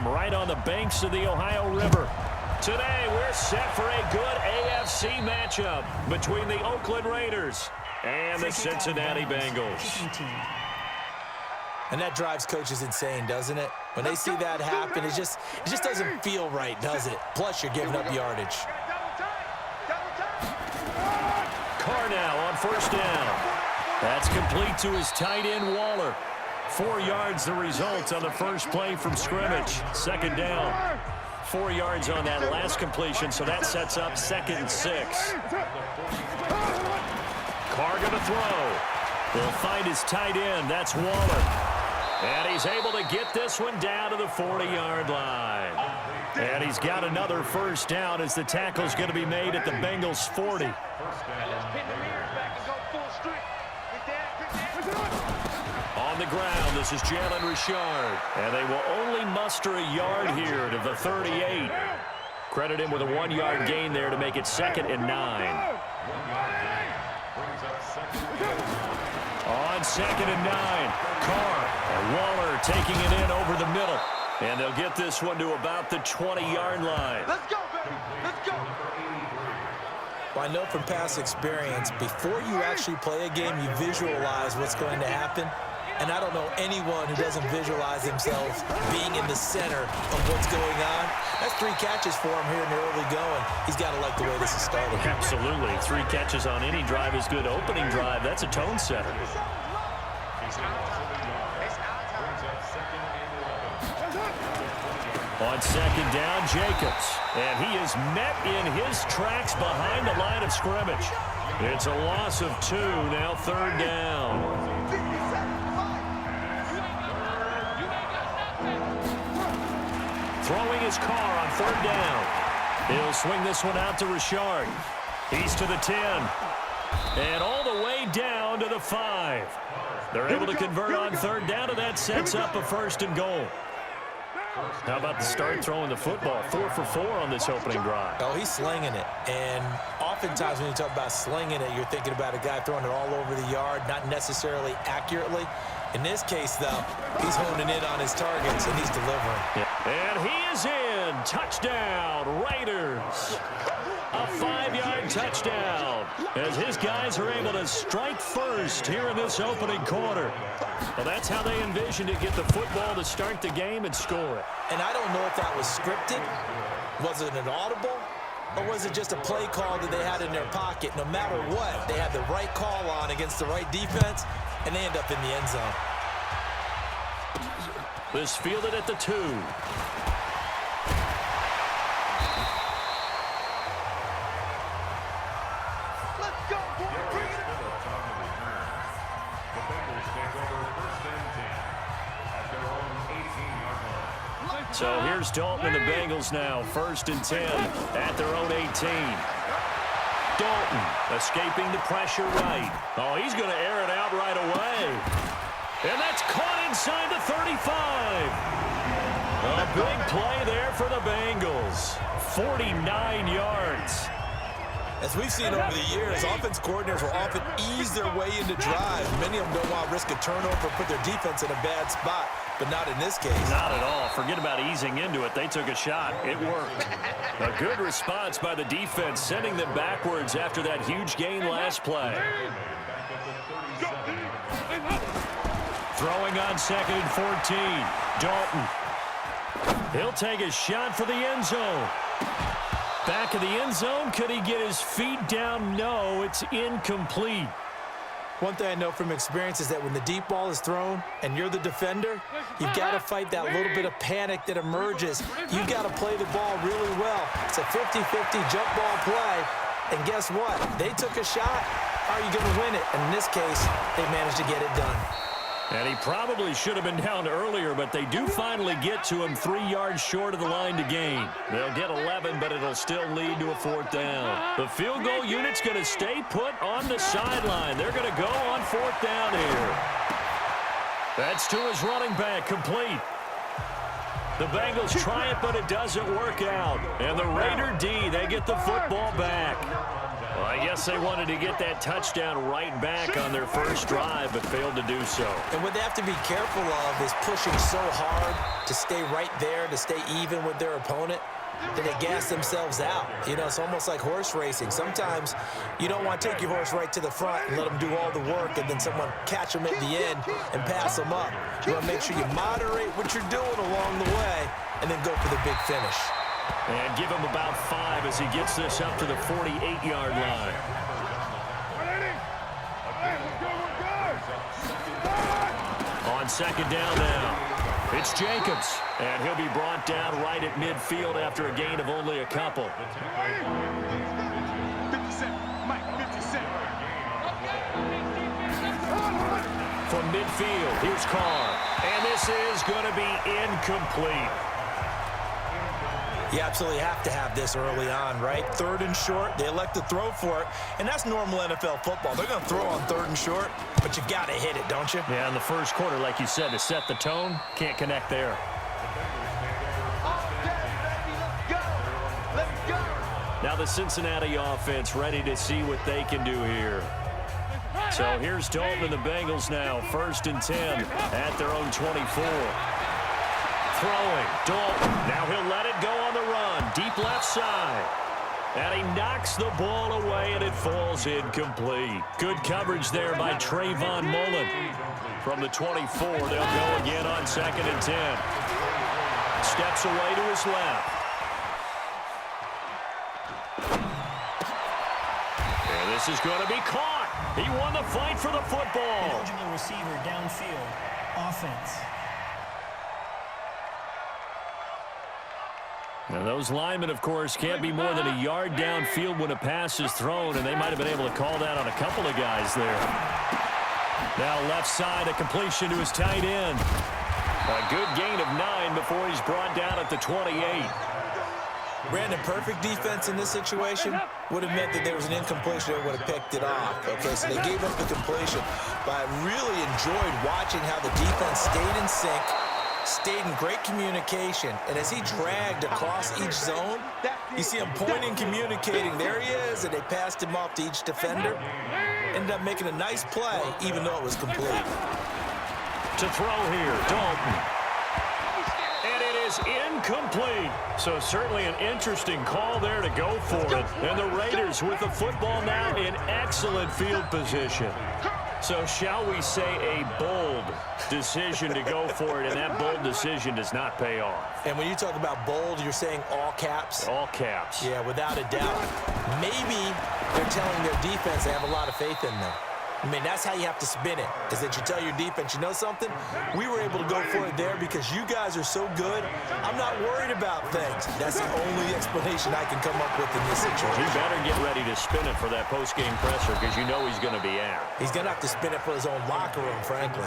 from right on the banks of the Ohio River. Today, we're set for a good AFC matchup between the Oakland Raiders and the Cincinnati Bengals. And that drives coaches insane, doesn't it? When they see that happen, it just doesn't feel right, does it? Plus, you're giving up yardage. Carr now on first down. That's complete to his tight end, Waller. 4 yards the result on the first play from scrimmage. Second down. 4 yards on that last completion, so that sets up 2nd and 6. Carr going to throw. He'll find his tight end. That's Waller. And he's able to get this one down to the 40-yard line. And he's got another first down as the tackle's going to be made at the Bengals 40. On the ground, this is Jalen Richard. And they will only muster a yard here to the 38. Credit him with a 1-yard gain there to make it 2nd and 9. On 2nd and 9, Carr and Waller taking it in over the middle. And they'll get this one to about the 20-yard line. Let's go, baby. Let's go. Well, I know from past experience, before you actually play a game, you visualize what's going to happen. And I don't know anyone who doesn't visualize themselves being in the center of what's going on. That's 3 catches for him here in the early going. He's got to like the way this is starting. Absolutely. 3 catches on any drive is good. Opening drive, that's a tone setter. On 2nd down, Jacobs. And he is met in his tracks behind the line of scrimmage. It's a loss of 2, now 3rd down. Throwing his Carr on 3rd down. He'll swing this one out to Richard. He's to the 10. And all the way down to the 5. They're able to convert on 3rd down, and that sets up a 1st and goal. How about the start throwing the football? 4 for 4 on this opening drive. Oh, he's slinging it. And oftentimes when you talk about slinging it, you're thinking about a guy throwing it all over the yard, not necessarily accurately. In this case, though, he's honing in on his targets, and he's delivering. Yeah. And he is in. Touchdown, Raiders. A 5-yard touchdown as his guys are able to strike first here in this opening quarter. Well, that's how they envisioned to get the football to start the game and score it. And I don't know if that was scripted. Was it an audible? Or was it just a play call that they had in their pocket? No matter what, they had the right call on against the right defense, and they end up in the end zone. This fielded at the 2. So here's Dalton and the Bengals now, 1st and 10 at their own 18. Dalton escaping the pressure right. Oh, he's going to air it out right away. And that's caught inside the 35. A big play there for the Bengals. 49 yards. As we've seen over the years, offense coordinators will often ease their way into drives. Many of them don't want to risk a turnover, put their defense in a bad spot, but not in this case. Not at all. Forget about easing into it. They took a shot. It worked. A good response by the defense, sending them backwards after that huge gain last play. Throwing on 2nd and 14. Dalton. He'll take a shot for the end zone. Back of the end zone. Could he get his feet down? No, it's incomplete. One thing I know from experience is that when the deep ball is thrown and you're the defender, you've got to fight that little bit of panic that emerges. You've got to play the ball really well. It's a 50-50 jump ball play. And guess what? They took a shot. Are you going to win it? And in this case, they managed to get it done. And he probably should have been down earlier, but they do finally get to him 3 yards short of the line to gain. They'll get 11, but it'll still lead to a 4th down. The field goal unit's going to stay put on the sideline. They're going to go on 4th down here. That's to his running back, complete. The Bengals try it, but it doesn't work out. And the Raider D, they get the football back. Well, I guess they wanted to get that touchdown right back on their first drive, but failed to do so. And what they have to be careful of is pushing so hard to stay right there, to stay even with their opponent, that they gas themselves out. You know, it's almost like horse racing. Sometimes you don't want to take your horse right to the front and let them do all the work, and then someone catch them at the end and pass them up. You want to make sure you moderate what you're doing along the way and then go for the big finish. And give him about 5 as he gets this up to the 48-yard line. On second down now, it's Jacobs. And he'll be brought down right at midfield after a gain of only a couple. From midfield, here's Carr. And this is going to be incomplete. You absolutely have to have this early on, right? 3rd and short, they elect to throw for it, and that's normal NFL football. They're going to throw on 3rd and short, but you got to hit it, don't you? Yeah, in the first quarter, like you said, to set the tone, can't connect there. Now the Cincinnati offense ready to see what they can do here. So here's Dalton and the Bengals now, 1st and 10 at their own 24. Throwing, Dalton. Now he'll let it go on the run. Deep left side. And he knocks the ball away, and it falls incomplete. Good coverage there by Trayvon Mullen. From the 24, they'll go again on 2nd and 10. Steps away to his left. And this is going to be caught. He won the fight for the football. Eligible receiver downfield. Offense. Now those linemen, of course, can't be more than a yard downfield when a pass is thrown, and they might have been able to call that on a couple of guys there. Now left side, a completion to his tight end. A good gain of 9 before he's brought down at the 28. Brandon, perfect defense in this situation would have meant that there was an incompletion that would have picked it off. Okay, so they gave up the completion, but I really enjoyed watching how the defense stayed in sync, stayed in great communication, and as he dragged across each zone, you see him pointing, communicating. There he is, and they passed him off to each defender. Ended up making a nice play, even though it was complete. To throw here, Dalton. And it is incomplete. So certainly an interesting call there to go for it. And the Raiders with the football now in excellent field position. So shall we say a bold decision to go for it, and that bold decision does not pay off. And when you talk about bold, you're saying all caps? All caps. Yeah, without a doubt. Maybe they're telling their defense they have a lot of faith in them. I mean, that's how you have to spin it, is that you tell your defense, you know something? We were able to go for it there because you guys are so good. I'm not worried about things. That's the only explanation I can come up with in this situation. You better get ready to spin it for that post-game presser because you know he's going to be out. He's going to have to spin it for his own locker room, frankly.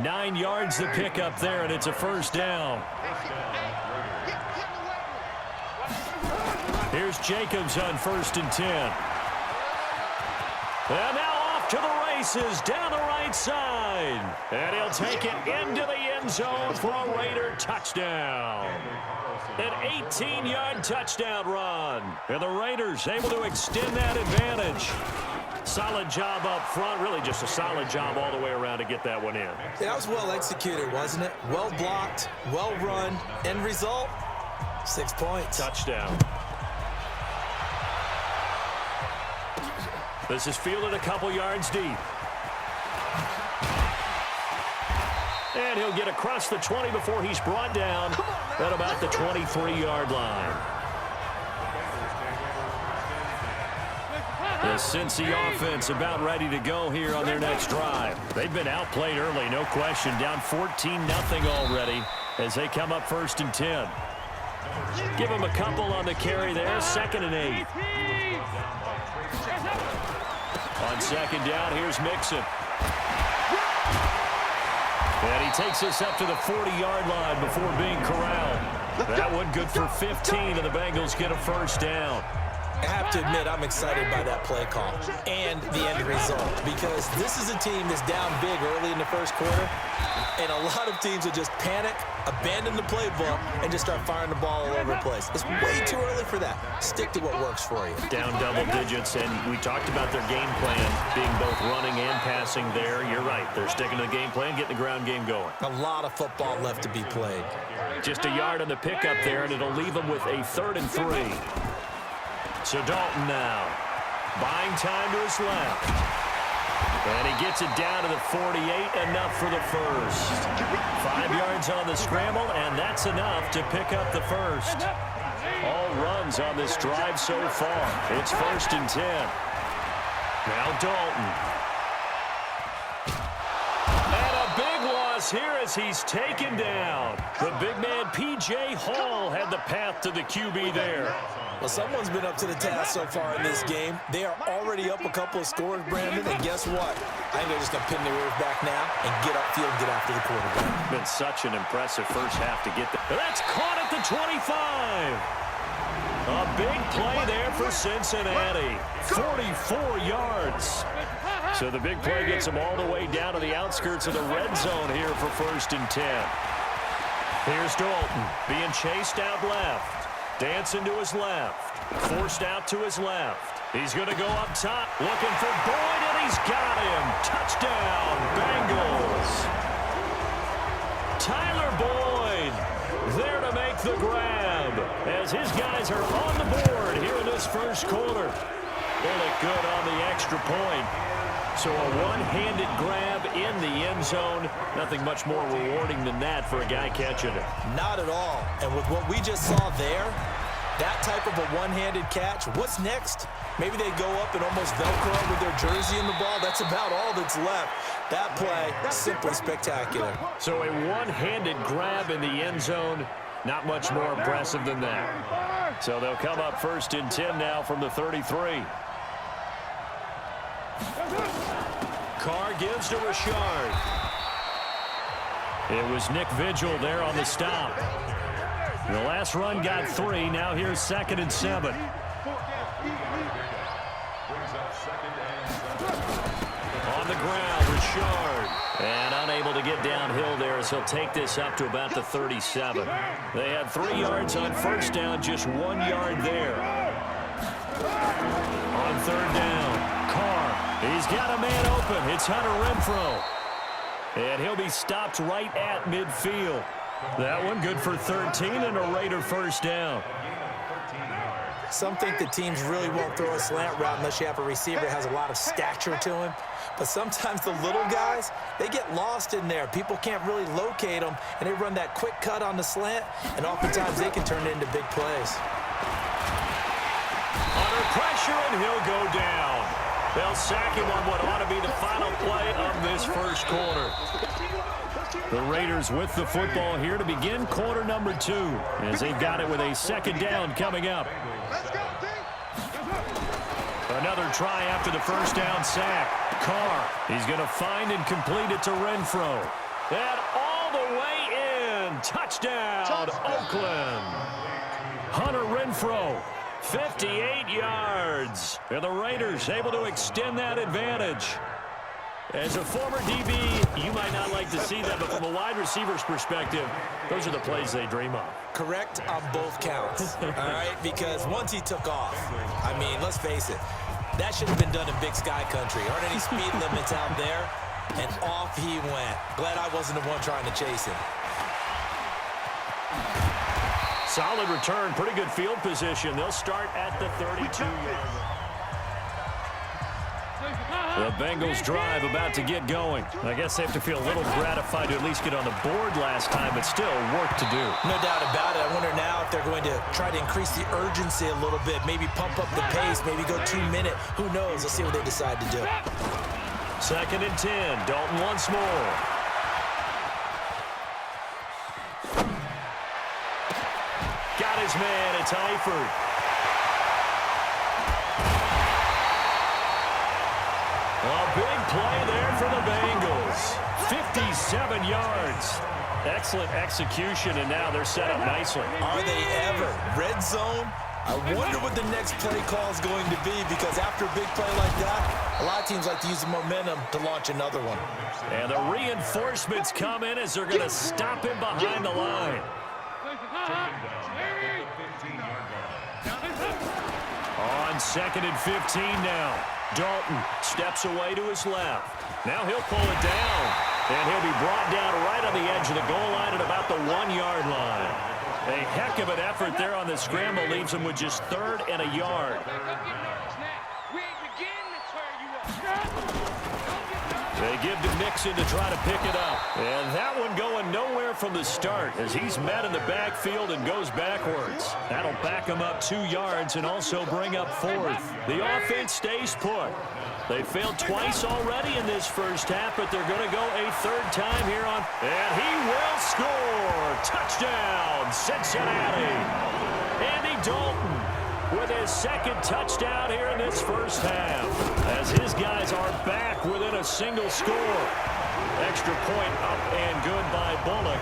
9 yards to pick up there, and it's a first down. Here's Jacobs on 1st and 10. And now off to the races down the right side. And he'll take it into the end zone for a Raider touchdown. An 18-yard touchdown run. And the Raiders able to extend that advantage. Solid job up front. Really just a solid job all the way around to get that one in. Yeah, that was well executed, wasn't it? Well blocked, well run. End result, 6 points. Touchdown. This is fielded a couple yards deep. And he'll get across the 20 before he's brought down at about the 23-yard line. The Cincy offense about ready to go here on their next drive. They've been outplayed early, no question. Down 14-0 already as they come up 1st and 10. Give them a couple on the carry there, 2nd and 8. On 2nd down, here's Mixon. And he takes us up to the 40-yard line before being corralled. That one good for 15, and the Bengals get a first down. I have to admit, I'm excited by that play call and the end result because this is a team that's down big early in the first quarter. And a lot of teams will just panic, abandon the playbook, and just start firing the ball all over the place. It's way too early for that. Stick to what works for you. Down double digits, and we talked about their game plan being both running and passing there. You're right. They're sticking to the game plan, getting the ground game going. A lot of football left to be played. Just a yard on the pickup there, and it'll leave them with a 3rd and 3. So Dalton now, buying time to his left. And he gets it down to the 48, enough for the first. 5 yards on the scramble, and that's enough to pick up the first. All runs on this drive so far. It's 1st and 10. Now Dalton. And a big loss here as he's taken down. The big man, P.J. Hall, had the path to the QB there. Well, someone's been up to the task so far in this game. They are already up a couple of scores, Brandon, and guess what? I think they're just going to pin their ears back now and get upfield and get after the quarterback. Been such an impressive first half to get there. That's caught at the 25. A big play there for Cincinnati. 44 yards. So the big play gets them all the way down to the outskirts of the red zone here for 1st and 10. Here's Dalton being chased out left. Dancing to his left. Forced out to his left. He's going to go up top. Looking for Boyd, and he's got him. Touchdown, Bengals. Tyler Boyd there to make the grab as his guys are on the board here in this first quarter. Pull it good on the extra point. So a one-handed grab in the end zone. Nothing much more rewarding than that for a guy catching it. Not at all. And with what we just saw there, that type of a one-handed catch, what's next? Maybe they go up and almost Velcro with their jersey in the ball. That's about all that's left. That play, simply spectacular. So a one-handed grab in the end zone. Not much more impressive than that. So they'll come up 1st and 10 now from the 33. Carr gives to Richard. It was Nick Vigil there on the stop. The last run got 3. Now here's 2nd and 7. On the ground, Richard. And unable to get downhill there as he'll take this up to about the 37. They had 3 yards on 1st down, just 1 yard there. On 3rd down, Carr. He's got a man open. It's Hunter Renfrow. And he'll be stopped right at midfield. That one good for 13 and a Raider 1st down. Some think the teams really won't throw a slant route unless you have a receiver that has a lot of stature to him. But sometimes the little guys, they get lost in there. People can't really locate them, and they run that quick cut on the slant, and oftentimes they can turn it into big plays. Under pressure, and he'll go down. They'll sack him on what ought to be the final play of this first quarter. The Raiders with the football here to begin quarter number 2, as they've got it with a 2nd down coming up. Another try after the 1st down sack. Carr, he's going to find and complete it to Renfrow. And all the way in. Touchdown, Oakland. Hunter Renfrow, 58 yards. And the Raiders able to extend that advantage. As a former DB, you might not like to see that, but from a wide receiver's perspective, those are the plays they dream of. Correct on both counts, all right? Because once he took off, I mean, let's face it, that should have been done in Big Sky Country. Aren't any speed limits out there? And off he went. Glad I wasn't the one trying to chase him. Solid return, pretty good field position. They'll start at the 32-yard line. The Bengals drive about to get going. I guess they have to feel a little gratified to at least get on the board last time, but still work to do. No doubt about it. I wonder now if they're going to try to increase the urgency a little bit, maybe pump up the pace, maybe go 2-minute. Who knows? Let's see what they decide to do. 2nd and 10. Dalton once more. Got his man. It's Eifert. A big play there for the Bengals. 57 yards. Excellent execution, and now they're set up nicely. Are they ever? Red zone? I wonder what the next play call is going to be, because after a big play like that, A lot of teams like to use the momentum to launch another one. And the reinforcements come in as they're going to stop him behind the line. On 2nd and 15 now. Dalton steps away to his left. Now he'll pull it down. And he'll be brought down right on the edge of the goal line at about the 1-yard line. A heck of an effort there on the scramble leaves him with just 3rd and a yard. They give to Mixon to try to pick it up. And that one going nowhere from the start as he's met in the backfield and goes backwards. That'll back him up 2 yards and also bring up 4th. The offense stays put. They failed twice already in this first half, but they're going to go a 3rd time here on. And he will score. Touchdown, Cincinnati. Andy Dalton with his 2nd touchdown here in this first half, as his guys are back within a single score. Extra point up and good by Bullock.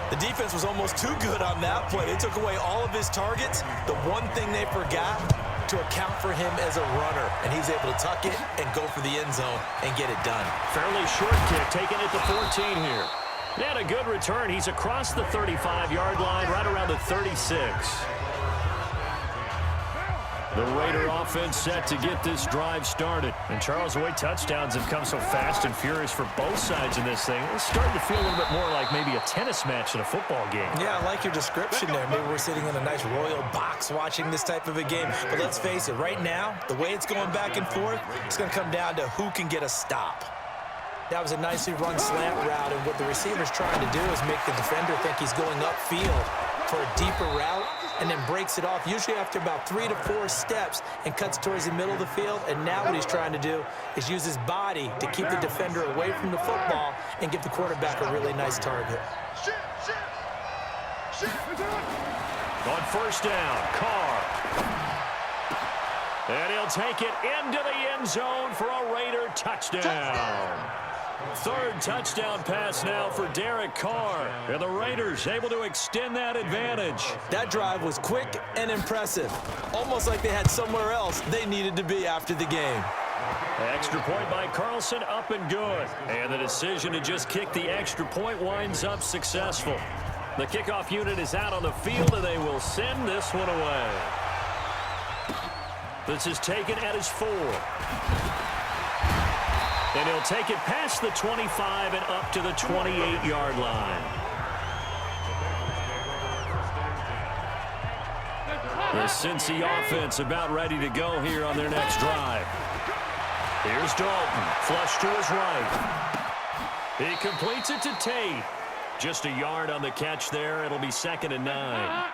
The defense was almost too good on that play. They took away all of his targets. The one thing they forgot, to account for him as a runner, and he's able to tuck it and go for the end zone and get it done. Fairly short kick, taking it to 14 here. And a good return. He's across the 35-yard line, right around the 36. The Raider offense set to get this drive started. And Charles, the way touchdowns have come so fast and furious for both sides in this thing, it's starting to feel a little bit more like maybe a tennis match in a football game. Yeah, I like your description there. Maybe we're sitting in a nice royal box watching this type of a game. But let's face it, right now, the way it's going back and forth, it's going to come down to who can get a stop. That was a nicely run slant route, and what the receiver's trying to do is make the defender think he's going upfield for a deeper route, and then breaks it off, usually after about 3 to 4 steps, and cuts towards the middle of the field. And now what he's trying to do is use his body to keep the defender away from the football and give the quarterback a really nice target. On 1st down, Carr. And he'll take it into the end zone for a Raider touchdown. 3rd touchdown pass now for Derek Carr. And the Raiders able to extend that advantage. That drive was quick and impressive. Almost like they had somewhere else they needed to be after the game. Extra point by Carlson, up and good. And the decision to just kick the extra point winds up successful. The kickoff unit is out on the field, and they will send this one away. This is taken at his 4. And he'll take it past the 25 and up to the 28-yard line. The Cincy offense about ready to go here on their next drive. Here's Dalton, flush to his right. He completes it to Tate. Just a yard on the catch there. It'll be 2nd and 9.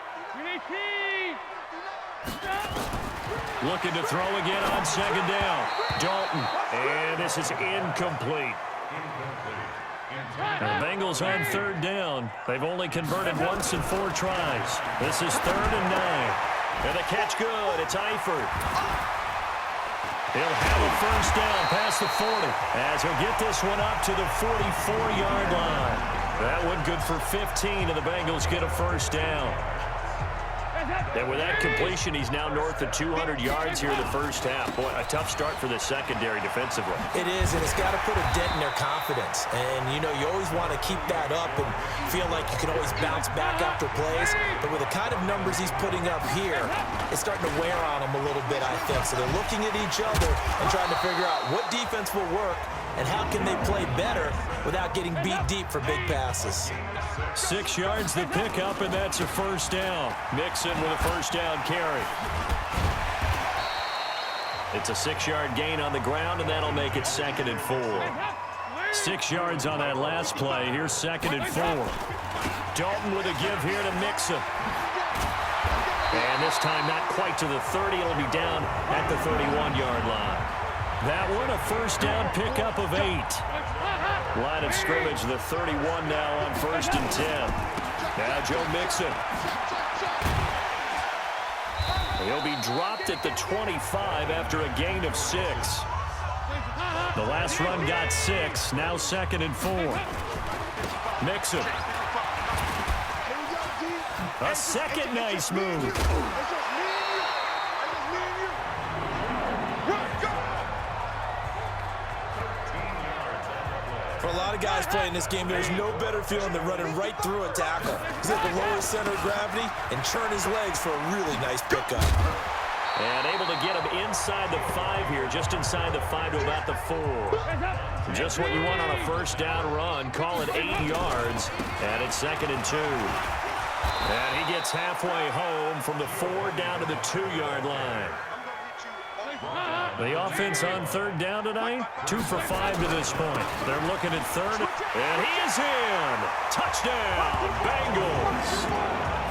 Looking to throw again on 2nd down. Dalton, and this is incomplete. The Bengals on 3rd down. They've only converted once in 4 tries. This is 3rd and 9. And the catch good. It's Eifert. He'll have a 1st down past the 40 as he'll get this one up to the 44-yard line. That one good for 15, and the Bengals get a 1st down. And with that completion, he's now north of 200 yards here in the first half. Boy, a tough start for the secondary defensively. It is, and it's got to put a dent in their confidence. And, you know, you always want to keep that up and feel like you can always bounce back after plays. But with the kind of numbers he's putting up here, it's starting to wear on them a little bit, I think. So they're looking at each other and trying to figure out what defense will work and how can they play better without getting beat deep for big passes. 6 yards the pickup, and that's a 1st down. Mixon with a 1st down carry. It's a 6-yard gain on the ground, and that'll make it 2nd and 4. 6 yards on that last play. Here's 2nd and 4. Dalton with a give here to Mixon. And this time not quite to the 30. It'll be down at the 31-yard line. That one a 1st down pickup of 8. Line of scrimmage, the 31 now on 1st and 10. Now Joe Mixon. He'll be dropped at the 25 after a gain of 6. The last run got 6. Now 2nd and 4. Mixon. A second nice move. of guys playing this game. There's no better feeling than running right through a tackle. He's at the lowest center of gravity and churn his legs for a really nice pickup. And able to get him inside the 5 here, just inside the 5 to about the 4. Just what you want on a first down run. Call it 8 yards, and it's 2nd and 2. And he gets halfway home from the 4 down to the 2-yard line. The offense on 3rd down tonight, 2 for 5 to this point. They're looking at 3rd, and he is in. Touchdown, Bengals.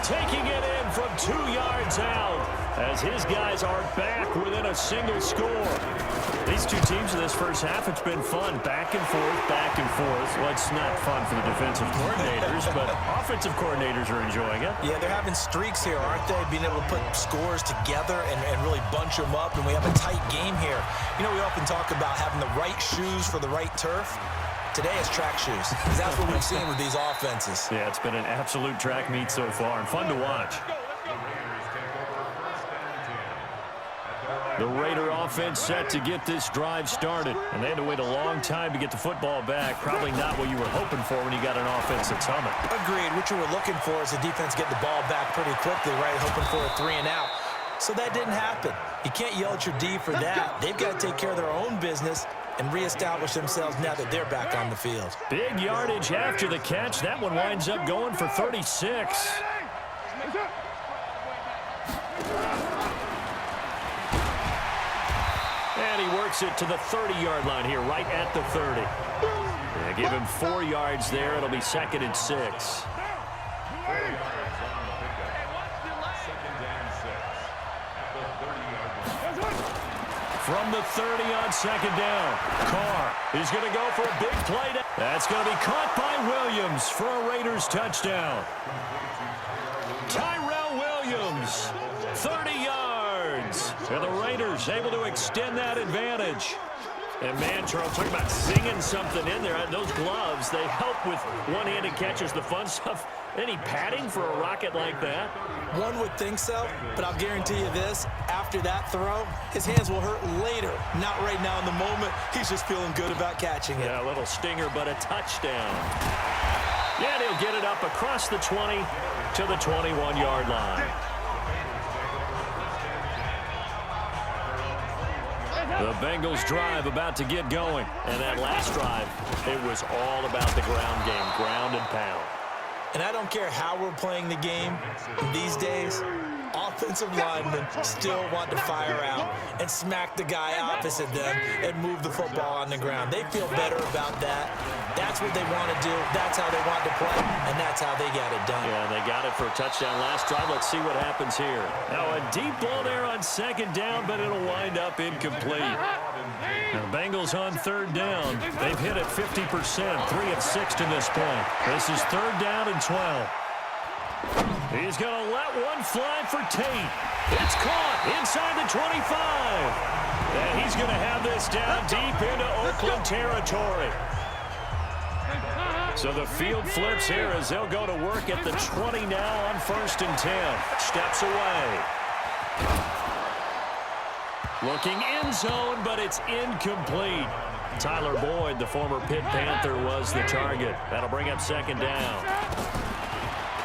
Taking it in from 2 yards out as his guys are back within a single score. These two teams in this first half, it's been fun. Back and forth, back and forth. Well, it's not fun for the defensive coordinators, but offensive coordinators are enjoying it. Yeah, they're having streaks here, aren't they? Being able to put scores together and really bunch them up, and we have a tight game here. You know, we often talk about having the right shoes for the right turf. Today it's track shoes, because that's what we've seen with these offenses. Yeah, it's been an absolute track meet so far, and fun to watch. The Raider offense set to get this drive started, and they had to wait a long time to get the football back. Probably not what you were hoping for when you got an offense that's humming. Agreed. What you were looking for is the defense get the ball back pretty quickly, right? Hoping for a 3 and out. So that didn't happen. You can't yell at your D for that. They've got to take care of their own business and reestablish themselves now that they're back on the field. Big yardage after the catch. That one winds up going for 36. And he works it to the 30-yard line here, right at the 30. Yeah, give him 4 yards there. It'll be 2nd and 6. From the 30 on 2nd down, Carr is going to go for a big play. That's going to be caught by Williams for a Raiders touchdown. Tyrell Williams, 30 yards. And the Raiders able to extend that advantage. And man, Charles, talking about singing something in there. Those gloves, they help with one-handed catches, the fun stuff. Any padding for a rocket like that? One would think so, but I'll guarantee you this. After that throw, his hands will hurt later. Not right now in the moment. He's just feeling good about catching it. Yeah, a little stinger, but a touchdown. Yeah, they'll get it up across the 20 to the 21-yard line. The Bengals drive about to get going. And that last drive, it was all about the ground game, ground and pound. And I don't care how we're playing the game these days, offensive linemen still want to fire out and smack the guy opposite them and move the football on the ground. They feel better about that. That's what they want to do. That's how they want to play, and that's how they got it done. Yeah, they got it for a touchdown last drive. Let's see what happens here. Now, a deep ball there on 2nd down, but it'll wind up incomplete. Now, the Bengals on 3rd down. They've hit it 50%, 3 of 6 to this point. This is 3rd down and 12. He's going to let one fly for Tate. It's caught inside the 25. And he's going to have this down deep into Oakland territory. So the field flips here as they'll go to work at the 20 now on 1st and 10. Steps away. Looking end zone, but it's incomplete. Tyler Boyd, the former Pitt Panther, was the target. That'll bring up 2nd down.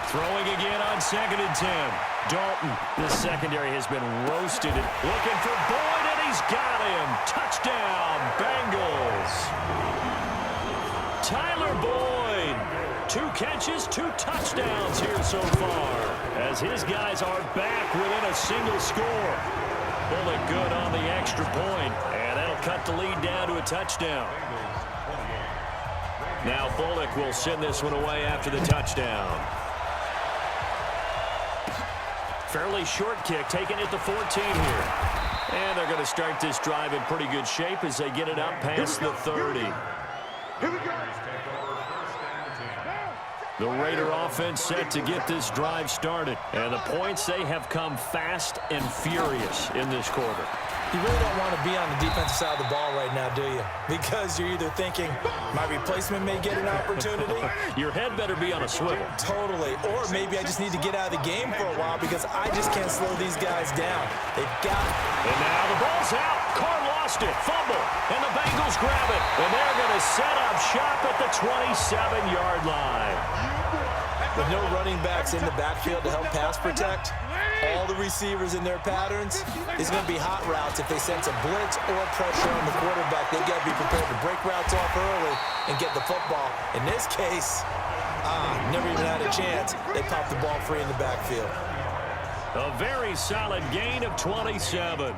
Throwing again on 2nd and 10. Dalton, the secondary has been roasted. Looking for Boyd, and he's got him. Touchdown, Bengals. Tyler Boyd, 2 catches, 2 touchdowns here so far, as his guys are back within a single score. Bullock good on the extra point, and that'll cut the lead down to a touchdown. Now Bullock will send this one away after the touchdown. Fairly short kick, taking it to 14 here. And they're going to start this drive in pretty good shape as they get it up past the 30. The Raider offense set to get this drive started. And the points, they have come fast and furious in this quarter. You really don't want to be on the defensive side of the ball right now, do you? Because you're either thinking, my replacement may get an opportunity. Your head better be on a swivel. Totally. Or maybe I just need to get out of the game for a while because I just can't slow these guys down. They've got it. And now the ball's out. Carr lost it. Fumble. And the Bengals grab it. And they're going to set up shop at the 27-yard line. With no running backs in the backfield to help pass protect, all the receivers in their patterns, it's going to be hot routes if they sense a blitz or pressure on the quarterback. They've got to be prepared to break routes off early and get the football. In this case, never even had a chance. They popped the ball free in the backfield. A very solid gain of 27.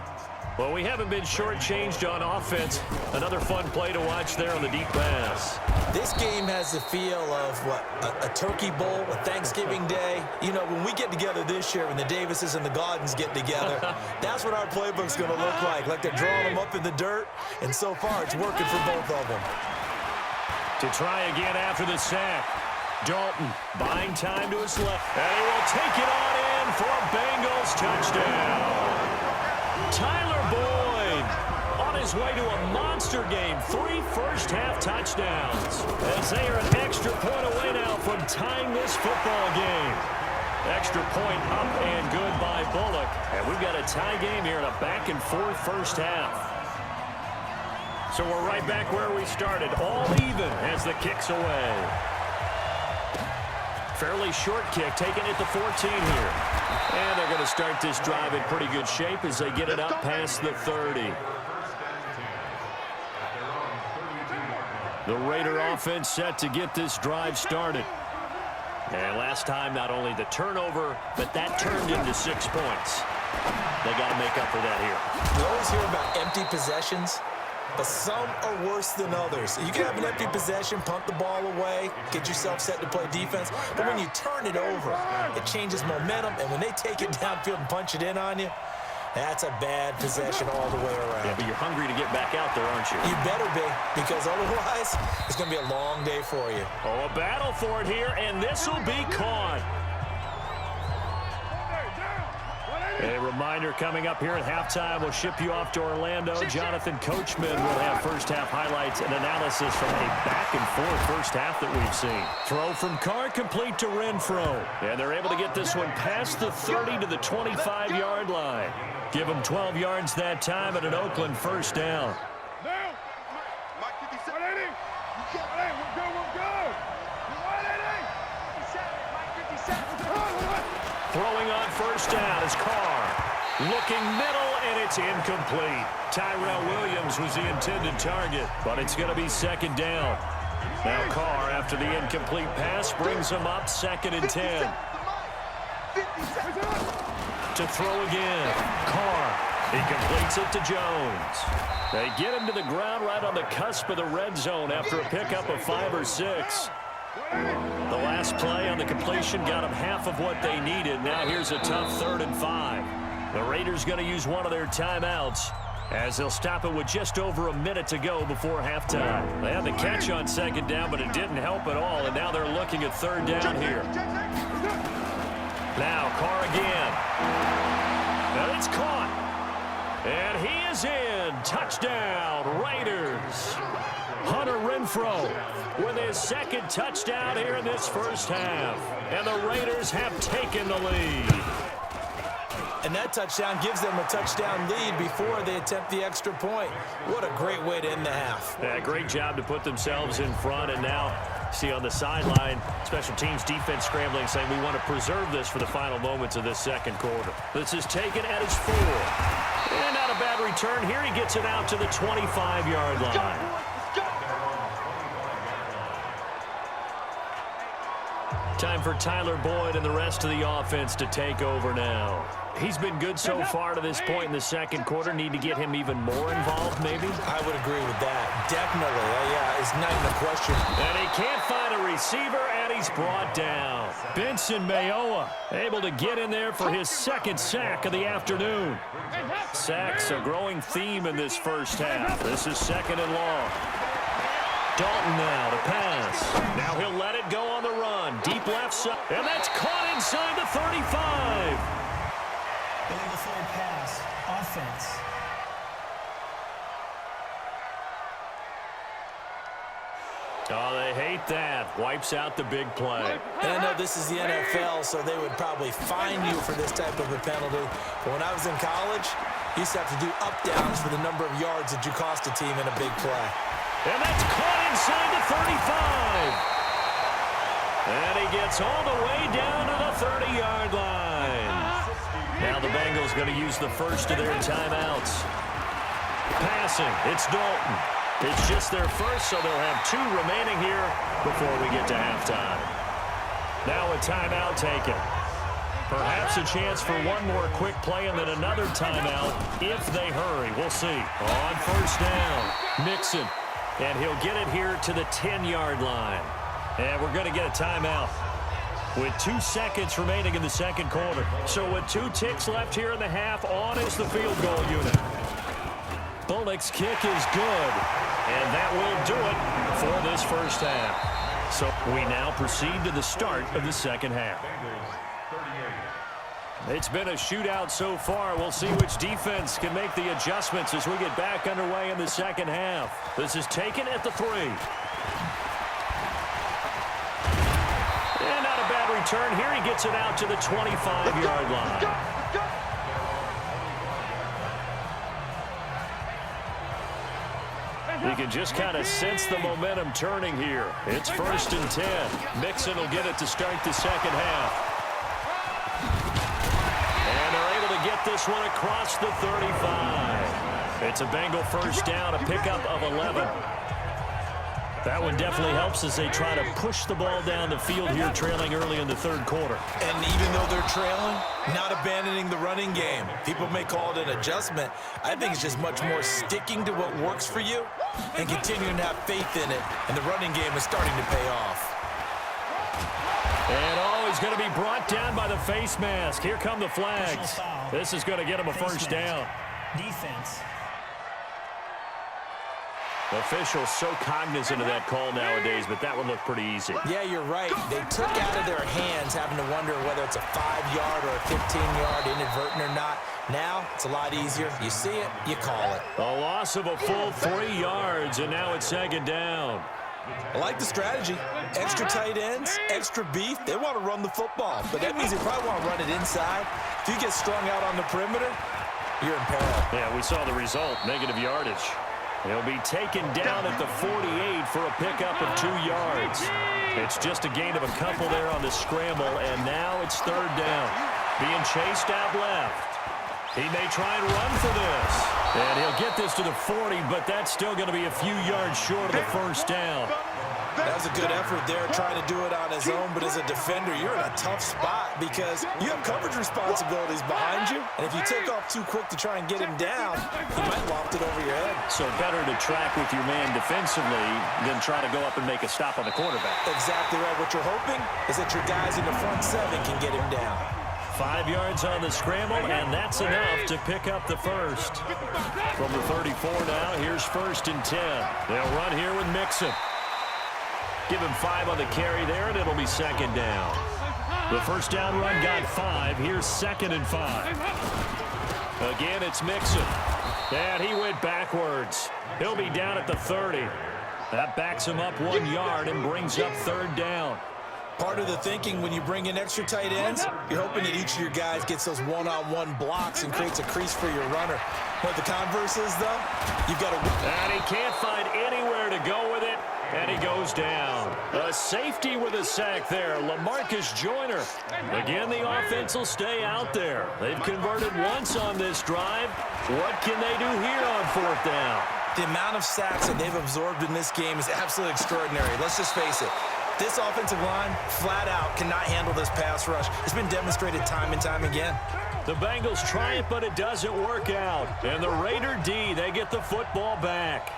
Well, we haven't been shortchanged on offense. Another fun play to watch there on the deep pass. This game has the feel of, a turkey bowl, a Thanksgiving day. You know, when we get together this year, when the Davises and the Gardens get together, that's what our playbook's going to look like. Like they're drawing them up in the dirt, and so far it's working for both of them. To try again after the sack. Dalton buying time to his left. And he will take it on in for a Bengals touchdown. Tyler Boyd on his way to a monster game. 3 first-half touchdowns. As they are an extra point away now from tying this football game. Extra point up and good by Bullock. And we've got a tie game here in a back-and-forth first half. So we're right back where we started. All even as the kick's away. Fairly short kick, taken at the 14 here. And they're going to start this drive in pretty good shape as they get it up past the 30. The Raider offense set to get this drive started. And last time, not only the turnover, but that turned into 6 points. They got to make up for that here. We always hear about empty possessions, but some are worse than others. You can have an empty possession, punt the ball away, get yourself set to play defense. But when you turn it over, it changes momentum. And when they take it downfield and punch it in on you, that's a bad possession all the way around. Yeah, but you're hungry to get back out there, aren't you? You better be, because otherwise it's going to be a long day for you. Oh, a battle for it here, and this will be caught. A reminder coming up here at halftime. We'll ship you off to Orlando. Jonathan Coachman will have first-half highlights and analysis from a back-and-forth first half that we've seen. Throw from Carr complete to Renfro. And they're able to get this one past the 30 to the 25-yard line. Give them 12 yards that time at an Oakland first down. Throwing on first down is Carr. Looking middle, and it's incomplete. Tyrell Williams was the intended target, but it's going to be second down. Now Carr, after the incomplete pass, brings him up 2nd and 10. To throw again. Carr. He completes it to Jones. They get him to the ground right on the cusp of the red zone after a pickup of 5 or 6. The last play on the completion got them half of what they needed. Now here's a tough 3rd and 5. The Raiders going to use one of their timeouts as they'll stop it with just over a minute to go before halftime. They had the catch on 2nd down, but it didn't help at all, and now they're looking at 3rd down here. Now Carr again. And it's caught. And he is in. Touchdown, Raiders. Hunter Renfro with his 2nd touchdown here in this first half. And the Raiders have taken the lead. And that touchdown gives them a touchdown lead before they attempt the extra point. What a great way to end the half. Yeah, great job to put themselves in front. And now, see on the sideline, special teams defense scrambling, saying we want to preserve this for the final moments of this second quarter. This is taken at his 4. And not a bad return here. He gets it out to the 25-yard line. Time for Tyler Boyd and the rest of the offense to take over now. He's been good so far to this point in the second quarter. Need to get him even more involved, maybe? I would agree with that. Definitely. Yeah, it's not even a question. And he can't find a receiver, and he's brought down. Benson Mayowa able to get in there for his 2nd sack of the afternoon. Sacks a growing theme in this first half. This is 2nd and long. Dalton now to pass. Now he'll let it go on the run. Deep left side. And that's caught inside the 35. Illegal forward pass. Offense. Oh, they hate that. Wipes out the big play. And I know this is the NFL, so they would probably fine you for this type of a penalty. But when I was in college, You just have to do up-downs for the number of yards that you cost a team in a big play. And that's caught inside the 35. And he gets all the way down to the 30-yard line. Now the Bengals going to use the first of their timeouts. Passing, it's Dalton. It's just their first, so they'll have 2 remaining here before we get to halftime. Now a timeout taken. Perhaps a chance for one more quick play and then another timeout if they hurry. We'll see. On first down, Mixon. And he'll get it here to the 10-yard line. And we're going to get a timeout with 2 seconds remaining in the second quarter. So with 2 ticks left here in the half, on is the field goal unit. Bullock's kick is good. And that will do it for this first half. So we now proceed to the start of the second half. It's been a shootout so far. We'll see which defense can make the adjustments as we get back underway in the second half. This is taken at the 3. And not a bad return here. He gets it out to the 25-yard line. You can just kind of sense the momentum turning here. It's 1st and 10. Mixon will get it to start the second half. And they're able to get this one across the 35. It's a Bengal first down, a pickup of 11. That one definitely helps as they try to push the ball down the field here, trailing early in the third quarter. And even though they're trailing, not abandoning the running game. People may call it an adjustment. I think it's just much more sticking to what works for you and continuing to have faith in it. And the running game is starting to pay off. And he's going to be brought down by the face mask. Here come the flags. This is going to get him a first down. Defense. Officials so cognizant of that call nowadays, but that one looked pretty easy. Yeah, you're right. They took out of their hands having to wonder whether it's a 5-yard or a 15-yard inadvertent or not. Now, it's a lot easier. You see it, you call it. A loss of a full 3 yards, and now it's second down. I like the strategy. Extra tight ends, extra beef. They want to run the football, but that means they probably want to run it inside. If you get strung out on the perimeter, you're in peril. Yeah, we saw the result, negative yardage. He'll be taken down at the 48 for a pickup of 2 yards. It's just a gain of a couple there on the scramble, and now it's third down. Being chased out left. He may try and run for this. And he'll get this to the 40, but that's still going to be a few yards short of the first down. That was a good effort there, trying to do it on his own, but as a defender, you're in a tough spot because you have coverage responsibilities behind you, and if you take off too quick to try and get him down, he might loft it over your head. So better to track with your man defensively than try to go up and make a stop on the quarterback. Exactly right. What you're hoping is that your guys in the front 7 can get him down. 5 yards on the scramble, and that's enough to pick up the first. From the 34 now, here's 1st and 10. They'll run here with Mixon. Give him 5 on the carry there, and it'll be second down. The first down run got 5. Here's 2nd and 5. Again, it's Mixon. And he went backwards. He'll be down at the 30. That backs him up 1 yard and brings up third down. Part of the thinking when you bring in extra tight ends, you're hoping that each of your guys gets those one-on-one blocks and creates a crease for your runner. What the converse is, though, you've got to... And he can't find anywhere to go with it, and he goes down. A safety with a sack there, LaMarcus Joyner. Again, the offense will stay out there. They've converted once on this drive. What can they do here on 4th down? The amount of sacks that they've absorbed in this game is absolutely extraordinary. Let's just face it. This offensive line, flat out, cannot handle this pass rush. It's been demonstrated time and time again. The Bengals try it, but it doesn't work out. And the Raider D, they get the football back.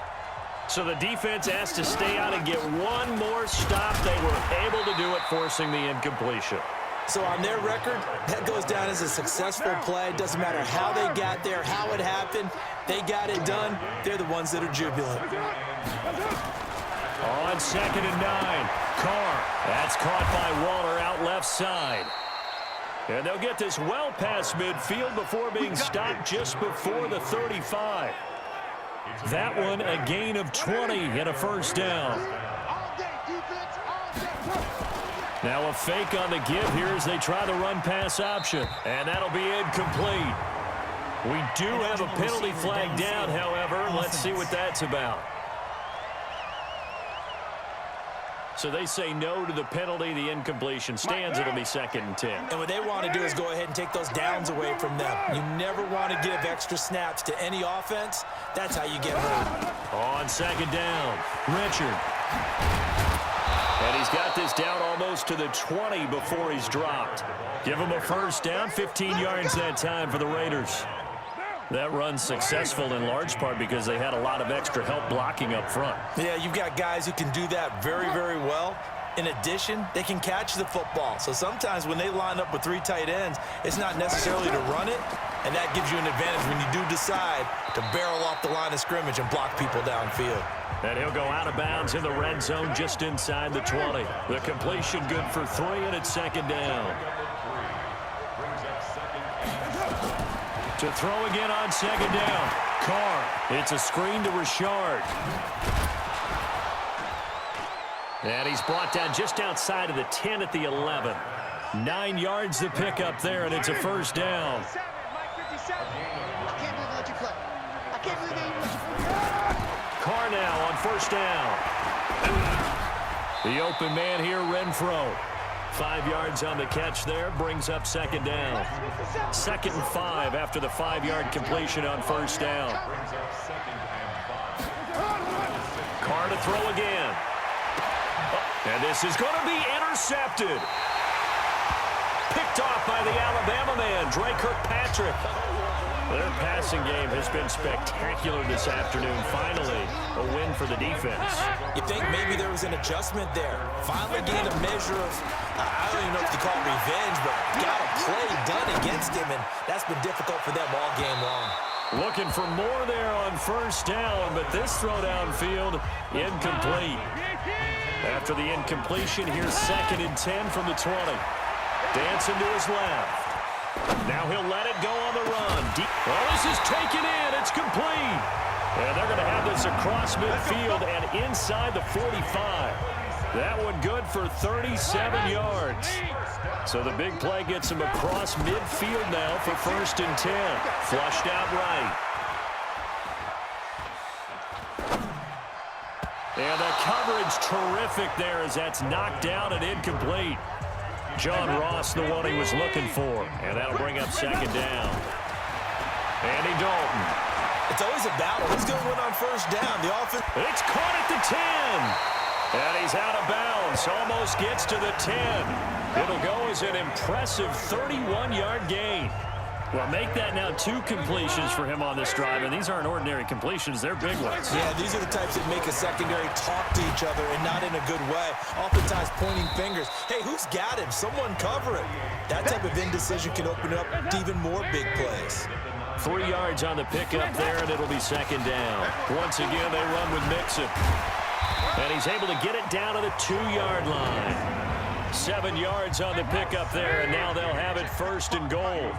So the defense has to stay out and get one more stop. They were able to do it, forcing the incompletion. So on their record, that goes down as a successful play. It doesn't matter how they got there, how it happened. They got it done. They're the ones that are jubilant. On 2nd and 9, Carr. That's caught by Waller out left side. And they'll get this well past midfield before being stopped just before the 35. That one a gain of 20 and a first down. Now a fake on the give here as they try the run-pass option. And that'll be incomplete. We do have a penalty flag down, however. Let's see what that's about. So they say no to the penalty. The incompletion stands. It'll be 2nd and 10. And what they want to do is go ahead and take those downs away from them. You never want to give extra snaps to any offense. That's how you get hurt. On 2nd down, Richard. And he's got this down almost to the 20 before he's dropped. Give him a 1st down, 15 yards that time for the Raiders. That run's successful in large part because they had a lot of extra help blocking up front. Yeah, you've got guys who can do that very, very well. In addition, they can catch the football. So sometimes when they line up with 3 tight ends, it's not necessarily to run it, and that gives you an advantage when you do decide to barrel off the line of scrimmage and block people downfield. And he'll go out of bounds in the red zone just inside the 20. The completion good for 3, and it's 2nd down. To throw again on 2nd down. Carr. It's a screen to Richard. And he's brought down just outside of the 10 at the 11. 9 yards to pick up there, and it's a 1st down. Carr now on 1st down. The open man here, Renfro. 5 yards on the catch there, brings up 2nd down. 2nd and 5 after the 5-yard completion on 1st down. Carr to throw again. And this is going to be intercepted. Picked off by the Alabama man, Dre Kirkpatrick. Their passing game has been spectacular this afternoon. Finally, a win for the defense. You think maybe there was an adjustment there. Finally gained a measure of, I don't even know if you call it revenge, but got a play done against him, and that's been difficult for them all game long. Looking for more there on 1st down, but this throw downfield, incomplete. After the incompletion, here's 2nd and 10 from the 20. Dancing to his left. Now he'll let it go on the run. Oh, this is taken in. It's complete. And they're going to have this across midfield and inside the 45. That one good for 37 yards. So the big play gets him across midfield now for 1st and 10. Flushed out right. And the coverage terrific there as that's knocked down and incomplete. John Ross, the one he was looking for. And that'll bring up 2nd down. Andy Dalton. It's always a battle. Who's going to win on 1st down? The offense. It's caught at the 10. And he's out of bounds. Almost gets to the 10. It'll go as an impressive 31-yard gain. Well, make that now 2 completions for him on this drive, and these aren't ordinary completions. They're big ones. Yeah, these are the types that make a secondary talk to each other and not in a good way. Oftentimes pointing fingers. Hey, who's got him? Someone cover it. That type of indecision can open up to even more big plays. 3 yards on the pickup there, and it'll be 2nd down. Once again, they run with Mixon. And he's able to get it down to the 2-yard line. 7 yards on the pickup there, and now they'll have it 1st and goal.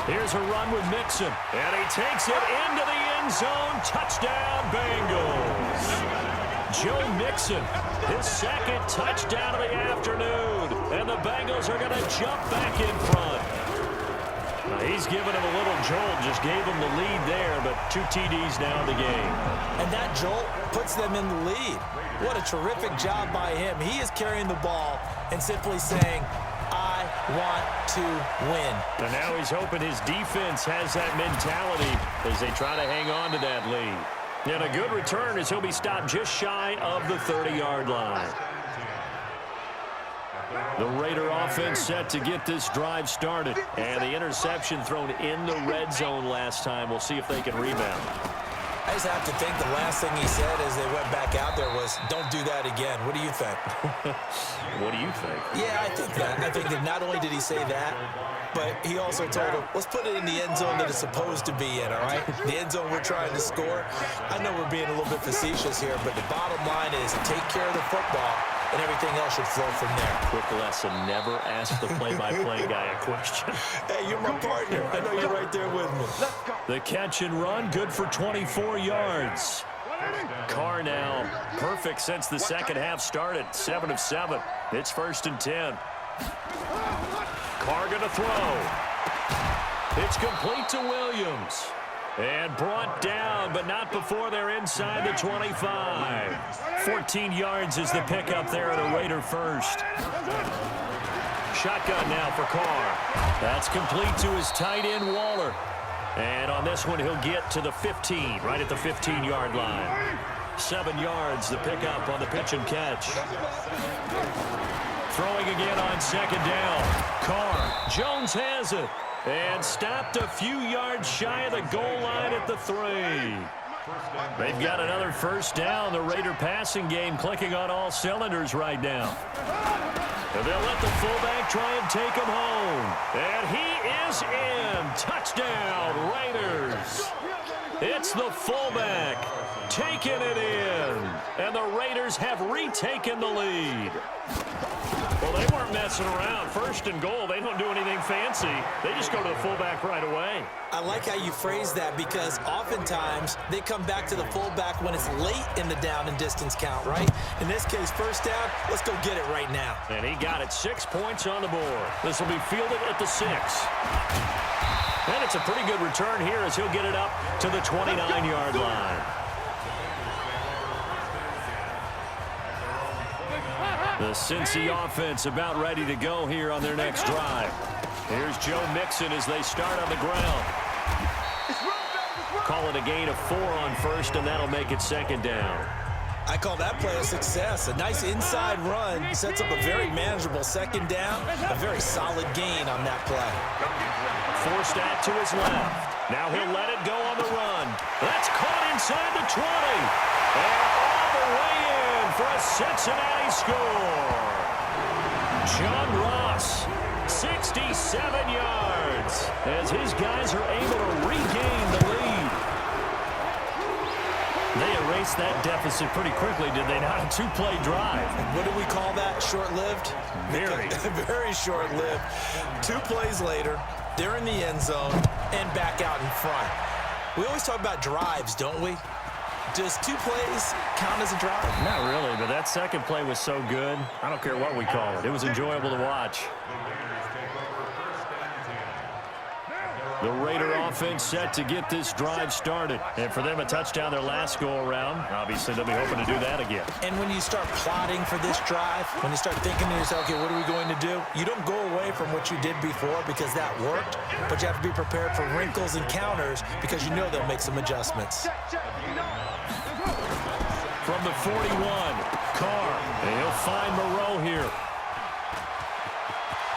Here's a run with Mixon, and he takes it into the end zone. Touchdown, Bengals. Joe Mixon, his 2nd touchdown of the afternoon, and the Bengals are going to jump back in front. Now he's given him a little jolt, just gave him the lead there, but 2 TDs now in the game. And that jolt puts them in the lead. What a terrific job by him. He is carrying the ball and simply saying, I want to win. And now he's hoping his defense has that mentality as they try to hang on to that lead. And a good return as he'll be stopped just shy of the 30-yard line. The Raider offense set to get this drive started. And the interception thrown in the red zone last time. We'll see if they can rebound. I just have to think the last thing he said as they went back out there was, don't do that again. What do you think? What do you think? Yeah, I think that. I think that not only did he say that, but he also told him, let's put it in the end zone that it's supposed to be in, all right? The end zone we're trying to score. I know we're being a little bit facetious here, but the bottom line is take care of the football, and everything else should flow from there. Quick lesson, never ask the play-by-play guy a question. Hey, you're my partner. I know you're right there with me. The catch and run, good for 24 yards. Carr now, perfect since the second half started, 7 of 7. It's 1st and 10. Carr gonna throw. It's complete to Williams. And brought down, but not before they're inside the 25. 14 yards is the pickup there at a Raider first. Shotgun now for Carr. That's complete to his tight end, Waller. And on this one, he'll get to the 15, right at the 15-yard line. 7 yards, the pickup on the pitch and catch. Throwing again on second down. Carr. Jones has it. And stopped a few yards shy of the goal line at the 3. They've got another first down. The Raider passing game clicking on all cylinders right now. And they'll let the fullback try and take him home. And he is in. Touchdown, Raiders. It's the fullback taking it in. And the Raiders have retaken the lead. Well, they weren't messing around. First and goal, they don't do anything fancy. They just go to the fullback right away. I like how you phrase that because oftentimes they come back to the fullback when it's late in the down and distance count, right? In this case, first down, let's go get it right now. And he got it. 6 points on the board. This will be fielded at the 6. And it's a pretty good return here as he'll get it up to the 29-yard line. The Cincy offense about ready to go here on their next drive. Here's Joe Mixon as they start on the ground. Call it a gain of 4 on first, and that'll make it second down. I call that play a success. A nice inside run sets up a very manageable second down. A very solid gain on that play. Forced out to his left. Now he'll let it go on the run. That's caught inside the 20. And all the way in for a Cincinnati score. John Ross, 67 yards, as his guys are able to regain the lead. They erased that deficit pretty quickly, did they not? A 2-play drive. What do we call that? Short-lived? Very. Very short-lived. 2 plays later, they're in the end zone and back out in front. We always talk about drives, don't we? Does 2 plays count as a drive? Not really, but that second play was so good. I don't care what we call it. It was enjoyable to watch. The Raider offense set to get this drive started. And for them, a touchdown their last go-around. Obviously, they'll be hoping to do that again. And when you start plotting for this drive, when you start thinking to yourself, okay, what are we going to do? You don't go away from what you did before because that worked, but you have to be prepared for wrinkles and counters because you know they'll make some adjustments. From the 41, Carr, and he'll find Moreau here.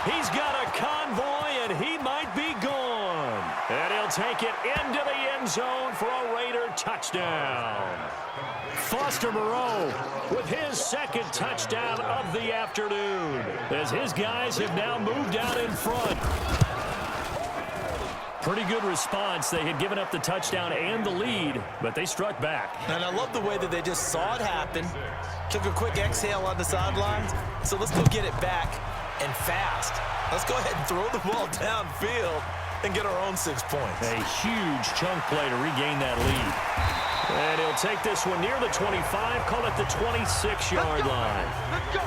He's got a convoy, and he might be gone. And he'll take it into the end zone for a Raider touchdown. Foster Moreau with his second touchdown of the afternoon, as his guys have now moved out in front. Pretty good response. They had given up the touchdown and the lead, but they struck back. And I love the way that they just saw it happen, took a quick exhale on the sidelines. So let's go get it back and fast. Let's go ahead and throw the ball downfield and get our own 6 points. A huge chunk play to regain that lead. And he'll take this one near the 25, call it the 26-yard line. Let's go.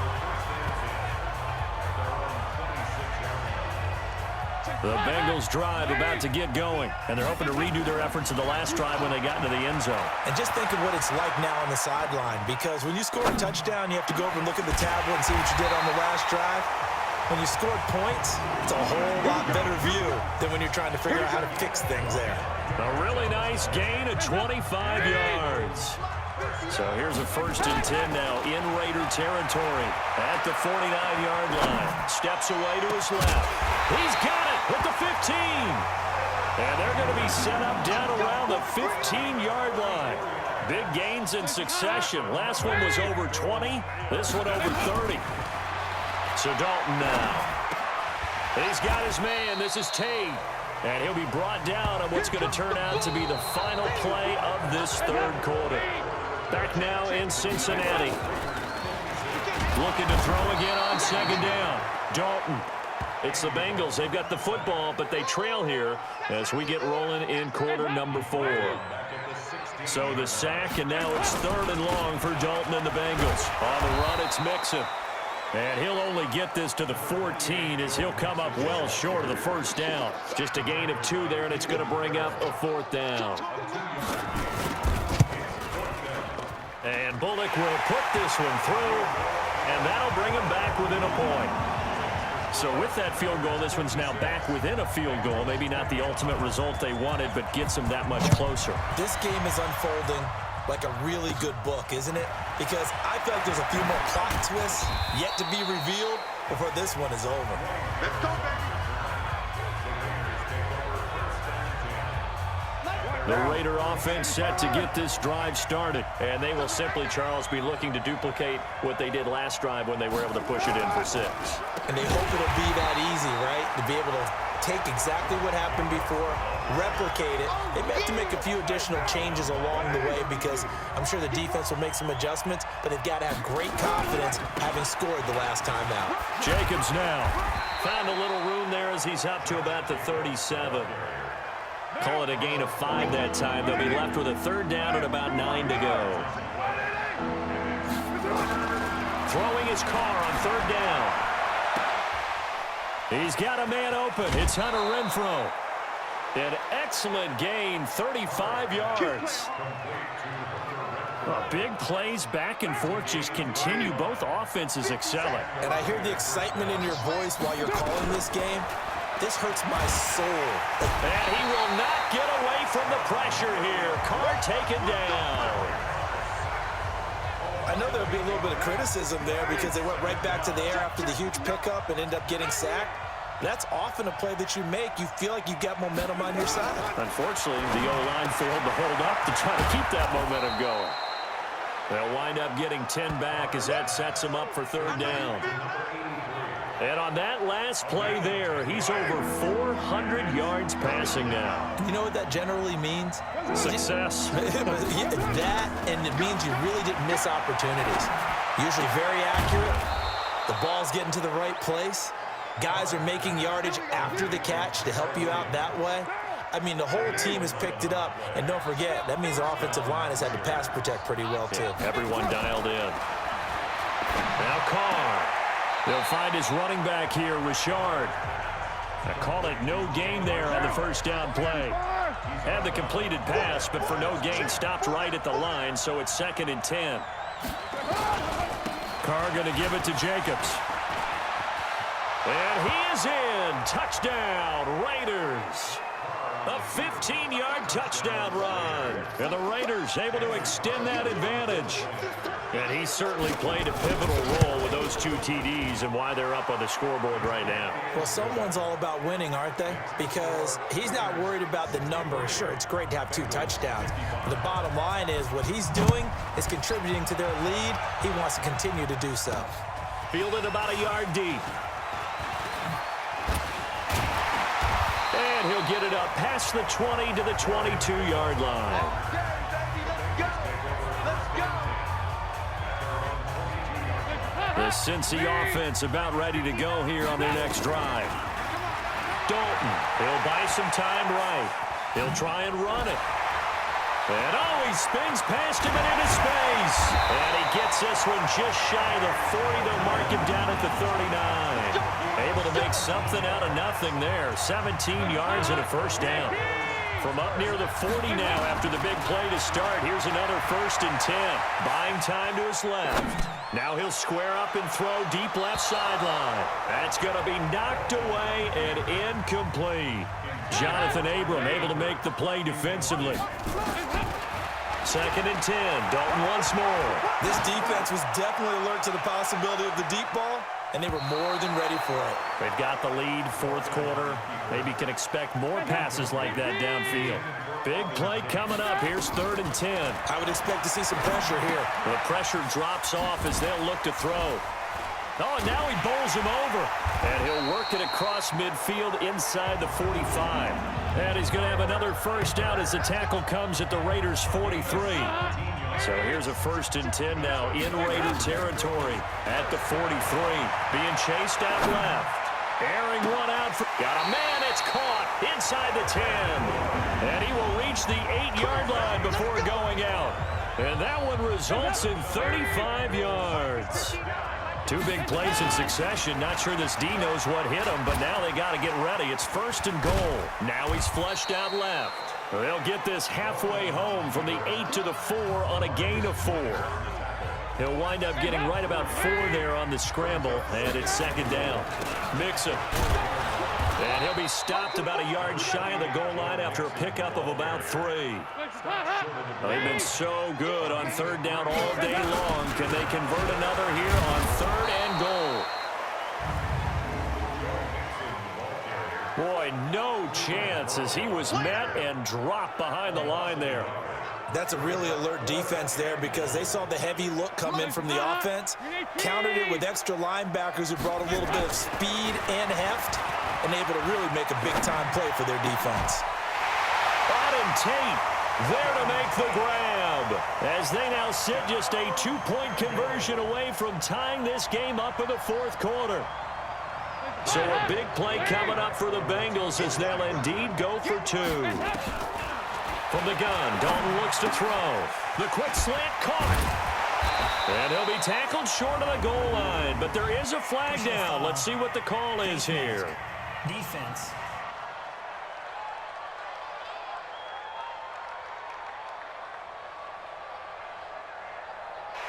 The Bengals drive about to get going, and they're hoping to redo their efforts in the last drive when they got into the end zone. And just think of what it's like now on the sideline, because when you score a touchdown, you have to go over and look at the tablet and see what you did on the last drive. When you scored points, it's a whole lot better view than when you're trying to figure out how to fix things there. A really nice gain of 25 yards. So here's a 1st and 10 now in Raider territory at the 49-yard line. Steps away to his left. He's got it at the 15. And they're going to be set up down around the 15-yard line. Big gains in succession. Last one was over 20. This one over 30. So Dalton now. He's got his man. This is Tate. And he'll be brought down on what's going to turn out to be the final play of this 3rd quarter. Back now in Cincinnati. Looking to throw again on 2nd down. Dalton. It's the Bengals. They've got the football, but they trail here as we get rolling in quarter number 4. So the sack, and now it's 3rd and long for Dalton and the Bengals. On the run, it's Mixon. And he'll only get this to the 14 as he'll come up well short of the first down. Just a gain of 2 there, and it's going to bring up a 4th down. And Bullock will put this one through, and that'll bring him back within a point. So with that field goal, this one's now back within a field goal. Maybe not the ultimate result they wanted, but gets them that much closer. This game is unfolding like a really good book, isn't it? Because I feel like there's a few more plot twists yet to be revealed before this one is over. Let's go, baby. The Raider offense set to get this drive started. And they will simply, Charles, be looking to duplicate what they did last drive when they were able to push it in for 6. And they hope it'll be that easy, right? To be able to take exactly what happened before, replicate it. They may have to make a few additional changes along the way because I'm sure the defense will make some adjustments, but they've got to have great confidence having scored the last time out. Jacobs now found a little room there as he's up to about the 37. Call it a gain of 5 that time. They'll be left with a 3rd down and about 9 to go. Throwing his car on 3rd down. He's got a man open. It's Hunter Renfrow. An excellent gain, 35 yards. Big plays back and forth just continue. Both offenses excelling. And I hear the excitement in your voice while you're calling this game. This hurts my soul. And he will not get away from the pressure here. Carr taken down. I know there'll be a little bit of criticism there because they went right back to the air after the huge pickup and end up getting sacked. That's often a play that you make. You feel like you've got momentum on your side. Unfortunately, the O-line failed to hold up to try to keep that momentum going. They'll wind up getting 10 back as that sets them up for 3rd down. And on that last play there, he's over 400 yards passing now. You know what that generally means? Success. That, and it means you really didn't miss opportunities. Usually very accurate. The ball's getting to the right place. Guys are making yardage after the catch to help you out that way. I mean, the whole team has picked it up. And don't forget, that means the offensive line has had to pass protect pretty well, too. Yeah, everyone dialed in. Now Carr. They'll find his running back here, Richard. I call it no gain there on the 1st down play. Had the completed pass, but for no gain, stopped right at the line, so it's 2nd and 10. Carr going to give it to Jacobs. And he is in. Touchdown, Raiders. A 15-yard touchdown run. And the Raiders able to extend that advantage. And he certainly played a pivotal role with those 2 TDs and why they're up on the scoreboard right now. Well, someone's all about winning, aren't they? Because he's not worried about the number. Sure, it's great to have 2 touchdowns. But the bottom line is what he's doing is contributing to their lead. He wants to continue to do so. Fielded about a yard deep. And he'll get it up past the 20 to the 22-yard line. The Cincy offense about ready to go here on their next drive. Dalton, he'll buy some time right. He'll try and run it. And he spins past him and into space. And he gets this one just shy of the 40. They'll mark him down at the 39. Able to make something out of nothing there. 17 yards and a 1st down. From up near the 40 now after the big play to start. Here's another 1st and 10. Buying time to his left. Now he'll square up and throw deep left sideline. That's going to be knocked away and incomplete. Jonathan Abram able to make the play defensively. 2nd and 10. Dalton once more. This defense was definitely alert to the possibility of the deep ball, and they were more than ready for it. They've got the lead, 4th quarter. Maybe can expect more passes like that downfield. Big play coming up. Here's 3rd and 10. I would expect to see some pressure here. The pressure drops off as they'll look to throw. Oh, and now he bowls him over. And he'll work it across midfield inside the 45. And he's going to have another 1st down as the tackle comes at the Raiders' 43. So here's a 1st and 10 now in Raider territory at the 43. Being chased out left. Airing one out. Got a man. It's caught inside the 10. And he will reach the 8-yard line before going out. And that one results in 35 yards. Two big plays in succession. Not sure this D knows what hit him, but now they got to get ready. It's 1st and goal. Now he's flushed out left. They'll get this halfway home from the 8 to the 4 on a gain of 4. He'll wind up getting right about 4 there on the scramble, and it's 2nd down. Mixon. And he'll be stopped about a yard shy of the goal line after a pickup of about 3. They've been so good on 3rd down all day long. Can they convert another here on 3rd and goal? Boy, no chance as he was met and dropped behind the line there. That's a really alert defense there because they saw the heavy look come in from the offense, countered it with extra linebackers who brought a little bit of speed and heft, and able to really make a big-time play for their defense. Auden Tate there to make the grab as they now sit just a 2-point conversion away from tying this game up in the 4th quarter. So a big play coming up for the Bengals as they'll indeed go for 2. From the gun, Dalton looks to throw. The quick slant caught. And he'll be tackled short of the goal line, but there is a flag down. Let's see what the call is here. Defense.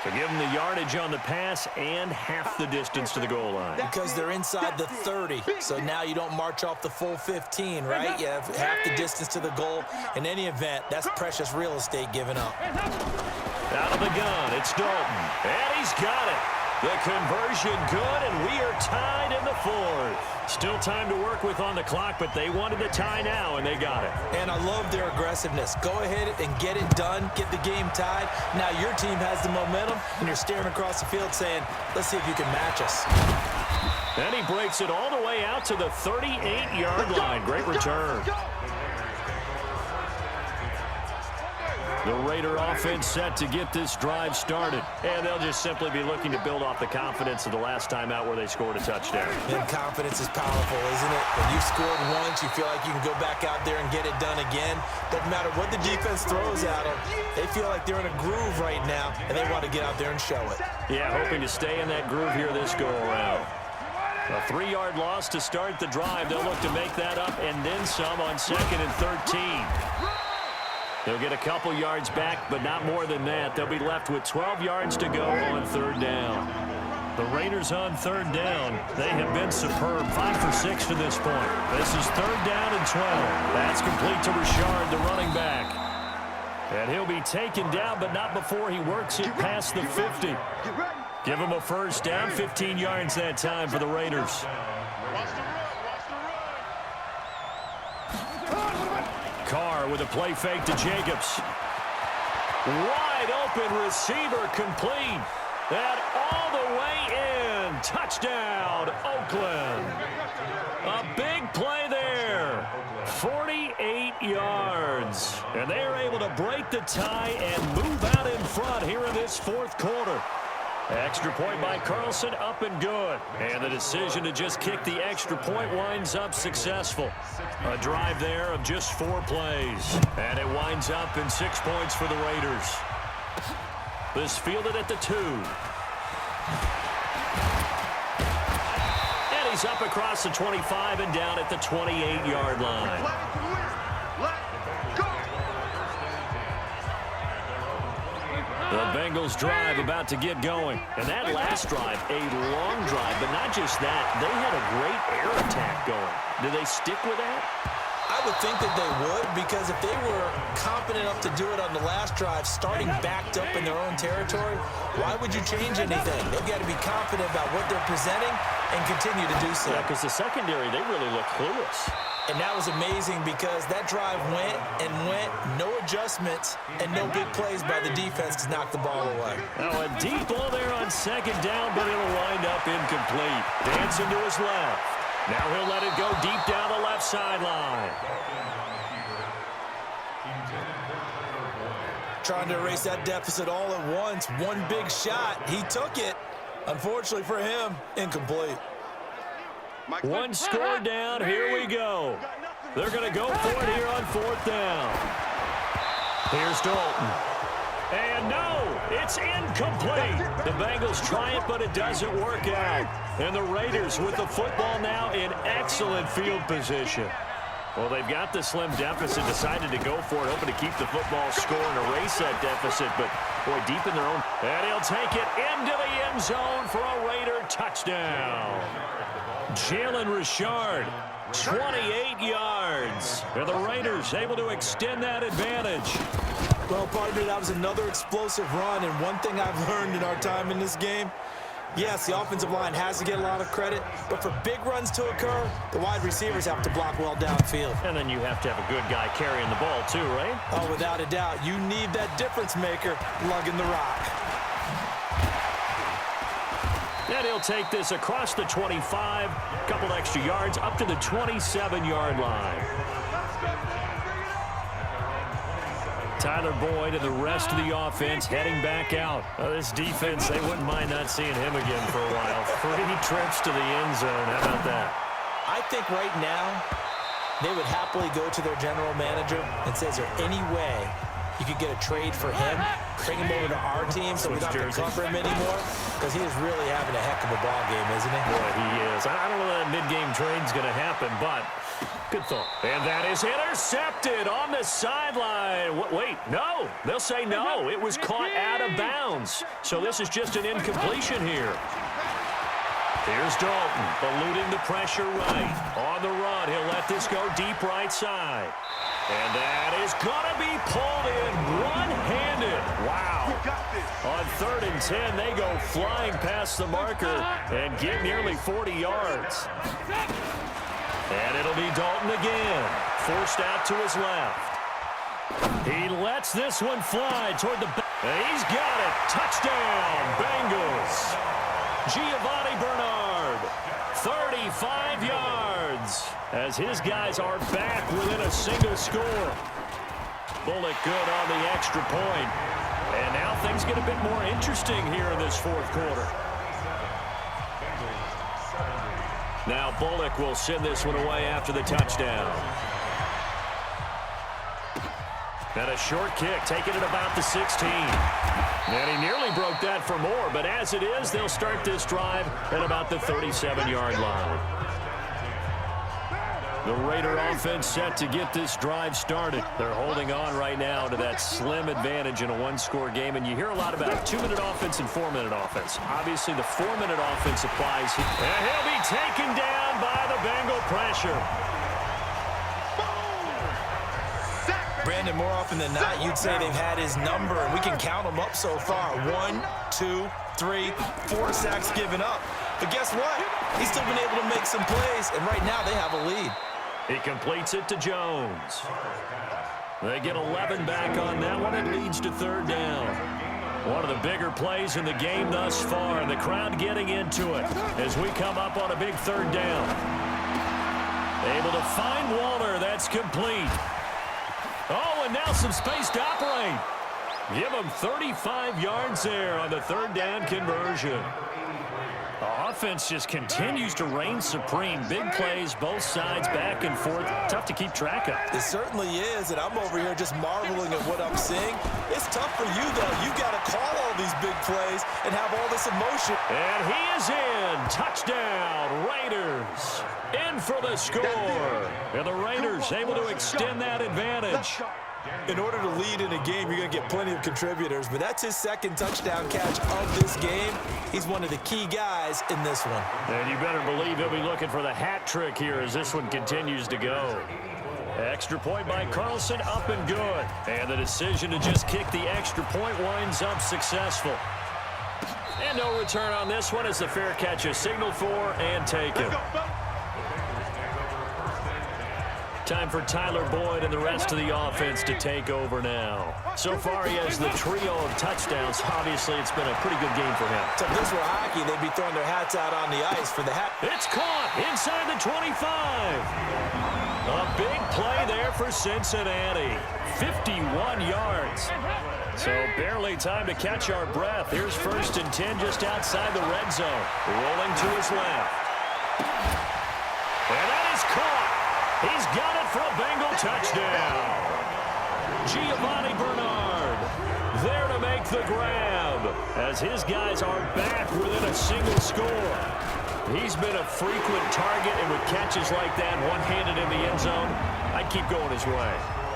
So give them the yardage on the pass and half the distance to the goal line. Because they're inside the 30, so now you don't march off the full 15, right? You have half the distance to the goal. In any event, that's precious real estate given up. Out of the gun, it's Dalton. And he's got it. The conversion good, and we are tied in the 4th. Still time to work with on the clock, but they wanted the tie now, and they got it. And I love their aggressiveness. Go ahead and get it done, get the game tied. Now your team has the momentum, and you're staring across the field saying, let's see if you can match us. And he breaks it all the way out to the 38-yard line. Great return. The Raider offense set to get this drive started. And they'll just simply be looking to build off the confidence of the last time out where they scored a touchdown. And confidence is powerful, isn't it? When you've scored once, you feel like you can go back out there and get it done again. Doesn't matter what the defense throws at them. They feel like they're in a groove right now, and they want to get out there and show it. Yeah, hoping to stay in that groove here this go-around. A 3-yard loss to start the drive. They'll look to make that up and then some on 2nd and 13. They'll get a couple yards back, but not more than that. They'll be left with 12 yards to go on 3rd down. The Raiders on 3rd down. They have been superb. 5 for 6 to this point. This is 3rd down and 12. That's complete to Richard, the running back. And he'll be taken down, but not before he works it past the 50. Give him a 1st down, 15 yards that time for the Raiders. Carr with a play fake to Jacobs. Wide open receiver complete. And all the way in. Touchdown, Oakland. A big play there. 48 yards. And they are able to break the tie and move out in front here in this 4th quarter. Extra point by Carlson, up and good. And the decision to just kick the extra point winds up successful. A drive there of just 4 plays. And it winds up in 6 points for the Raiders. This fielded at the 2. And he's up across the 25 and down at the 28-yard line. The Bengals drive about to get going. And that last drive, a long drive, but not just that. They had a great air attack going. Do they stick with that? I would think that they would, because if they were confident enough to do it on the last drive, starting backed up in their own territory, why would you change anything? They've got to be confident about what they're presenting and continue to do so. Yeah, because the secondary, they really look clueless. And that was amazing because that drive went and went, no adjustments, and no big plays by the defense to knock the ball away. Now a deep ball there on 2nd down, but it'll wind up incomplete. Dancing to his left. Now he'll let it go deep down the left sideline. Trying to erase that deficit all at once. One big shot. He took it. Unfortunately for him, incomplete. One score down. Here we go. They're going to go for it here on 4th down. Here's Dalton. And no, it's incomplete. The Bengals try it, but it doesn't work out. And the Raiders with the football now in excellent field position. Well, they've got the slim deficit, decided to go for it, hoping to keep the football score and erase that deficit. But, boy, deep in their own. And he'll take it into the end zone for a Raider touchdown. Jalen Richard, 28 yards. And the Raiders able to extend that advantage. Well, partner, that was another explosive run. And one thing I've learned in our time in this game, yes, the offensive line has to get a lot of credit, but for big runs to occur, the wide receivers have to block well downfield. And then you have to have a good guy carrying the ball too, right? Oh, without a doubt. You need that difference maker lugging the rock. And he'll take this across the 25, a couple extra yards, up to the 27-yard line. Tyler Boyd and the rest of the offense heading back out. This defense, they wouldn't mind not seeing him again for a while. 3 trips to the end zone. How about that? I think right now they would happily go to their general manager and say, is there any way you could get a trade for him, bring him over to our team so we don't have to cover him anymore? Because he is really having a heck of a ball game, isn't he? Boy, he is. I don't know that mid-game trade's going to happen, but good thought. And that is intercepted on the sideline. Wait, no. They'll say no. It was caught out of bounds. So this is just an incompletion here. Here's Dalton, eluding the pressure right. On the run, he'll let this go deep right side. And that is going to be pulled in one-handed. Wow. On 3rd and 10, they go flying past the marker and get nearly 40 yards. And it'll be Dalton again, forced out to his left. He lets this one fly toward the back. He's got it. Touchdown, Bengals. Giovanni Bernard, 35 yards, as his guys are back within a single score. Bullock good on the extra point. And now things get a bit more interesting here in this 4th quarter. Now Bullock will send this one away after the touchdown. And a short kick, taking it about the 16. And he nearly broke that for more, but as it is, they'll start this drive at about the 37-yard line. The Raider offense set to get this drive started. They're holding on right now to that slim advantage in a one-score game, and you hear a lot about 2-minute offense and 4-minute offense. Obviously, the 4-minute offense applies. And he'll be taken down by the Bengal pressure. Brandon, more often than not, you'd say they've had his number, and we can count them up so far. 1, 2, 3, 4 sacks given up. But guess what? He's still been able to make some plays, and right now they have a lead. He completes it to Jones. They get 11 back on that one. It leads to 3rd down. One of the bigger plays in the game thus far, and the crowd getting into it as we come up on a big 3rd down. Able to find Waller. That's complete. Oh, and now some space to operate. Give him 35 yards there on the 3rd down conversion. The offense just continues to reign supreme. Big plays, both sides, back and forth. Tough to keep track of. It certainly is, and I'm over here just marveling at what I'm seeing. It's tough for you, though. You've got to call all these big plays and have all this emotion. And he is in. Touchdown, Raiders. In for the score. And the Raiders able to extend that advantage. In order to lead in a game, you're going to get plenty of contributors, but that's his 2nd touchdown catch of this game. He's one of the key guys in this one. And you better believe he'll be looking for the hat trick here as this one continues to go. Extra point by Carlson, up and good. And the decision to just kick the extra point winds up successful. And no return on this one as the fair catch is signaled for and taken. Time for Tyler Boyd and the rest of the offense to take over now. So far, he has the trio of touchdowns. Obviously, it's been a pretty good game for him. So if this were hockey, they'd be throwing their hats out on the ice for the hat. It's caught inside the 25. A big play there for Cincinnati. 51 yards. So barely time to catch our breath. Here's 1st and 10 just outside the red zone. Rolling to his left. And that is caught. He's got it for a Bengal touchdown. Giovanni Bernard there to make the grab as his guys are back within a single score. He's been a frequent target, and with catches like that one-handed in the end zone, I'd keep going his way.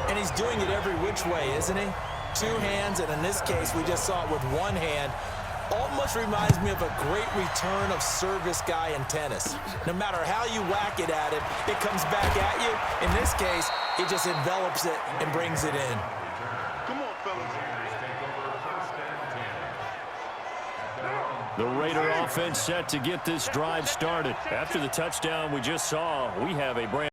And he's doing it every which way, isn't he? Two hands, and in this case, we just saw it with one hand. Almost reminds me of a great return of service guy in tennis. No matter how you whack it at him, it comes back at you. In this case, he just envelops it and brings it in. Come on, fellas. The Raider offense set to get this drive started. After the touchdown we just saw, we have a brand